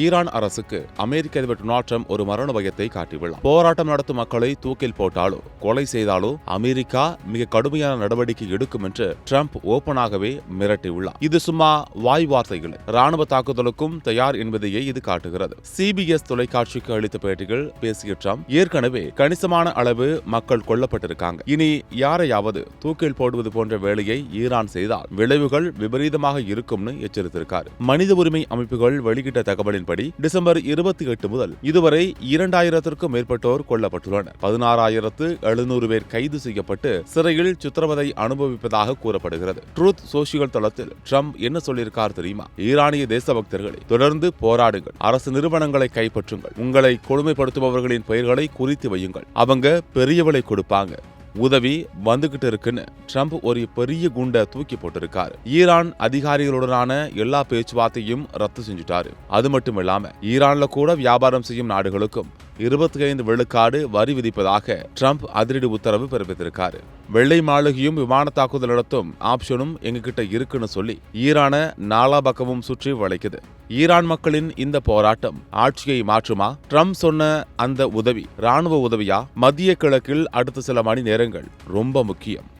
Iran அரசுக்கு அமெரிக்க அதிபர் Donald Trump ஒரு மரண பயத்தை காட்டியுள்ளார். போராட்டம் நடத்தும் மக்களை தூக்கில் போட்டாலோ கொலை செய்தாலோ அமெரிக்கா மிக கடுமையான நடவடிக்கை எடுக்கும் என்று ட்ரம்ப் ஓபனாகவே மிரட்டியுள்ளார். இது சும்மா வாய் வார்த்தைகள், ராணுவ தாக்குதலுக்கும் தயார் என்பதையே இது காட்டுகிறது. சிபிஎஸ் தொலைக்காட்சிக்கு அளித்த பேட்டிகள் பேசிய ட்ரம்ப் ஏற்கனவே கணிசமான அளவு மக்கள் கொல்லப்பட்டிருக்காங்க. இனி யாரையாவது தூக்கில் போடுவது போன்ற வேலையை ஈரான் செய்தால் விளைவுகள் விபரீதமாக இருக்கும்னு எச்சரித்திருக்கார். மனித உரிமை அமைப்புகள் வெளியிட்ட தகவலின்படி டிசம்பர் 28 முதல் இதுவரை 2000க்கும் மேற்பட்டோர் கொல்லப்பட்டுள்ளனர். 16,700 பேர் கைது செய்யப்பட்டு சிறையில் சித்திரவதை அனுபவிப்பதாக கூறப்படுகிறது. ட்ரூத் சோசியல் தளத்தில் ட்ரம்ப் என்ன சொல்லியிருக்கார் தெரியுமா? ஈரானிய தேசபக்தர்களை தொடர்ந்து போராடுங்கள், அரசு நிறுவனங்களை கைப்பற்றுங்கள், உங்களை கொடுமைப்படுத்துபவர்களின் பெயர்களை குறித்து வையுங்கள், அவங்க பெரிய விலை கொடுப்பாங்க, உதவி வந்துகிட்டு இருக்குன்னு ட்ரம்ப் ஒரு பெரிய குண்டை தூக்கி போட்டிருக்காரு. ஈரான் அதிகாரிகளுடனான எல்லா பேச்சுவார்த்தையும் ரத்து செஞ்சுட்டாரு. அது மட்டும் இல்லாம ஈரான்ல கூட வியாபாரம் செய்யும் நாடுகளுக்கும் 25 விழுக்காடு வரி விதிப்பதாக ட்ரம்ப் அதிரடி உத்தரவு பிறப்பித்திருக்காரு. வெள்ளை மாளிகையும் விமான தாக்குதல் நடத்தும் ஆப்ஷனும் எங்ககிட்ட இருக்குன்னு சொல்லி ஈரான நாலா பக்கமும் சுற்றி வளைக்குது. ஈரான் மக்களின் இந்த போராட்டம் ஆட்சியை மாற்றுமா? ட்ரம்ப் சொன்ன அந்த உதவி ராணுவ உதவியா? மத்திய கிழக்கில் அடுத்த சில மணி நேரங்கள் ரொம்ப முக்கியம்.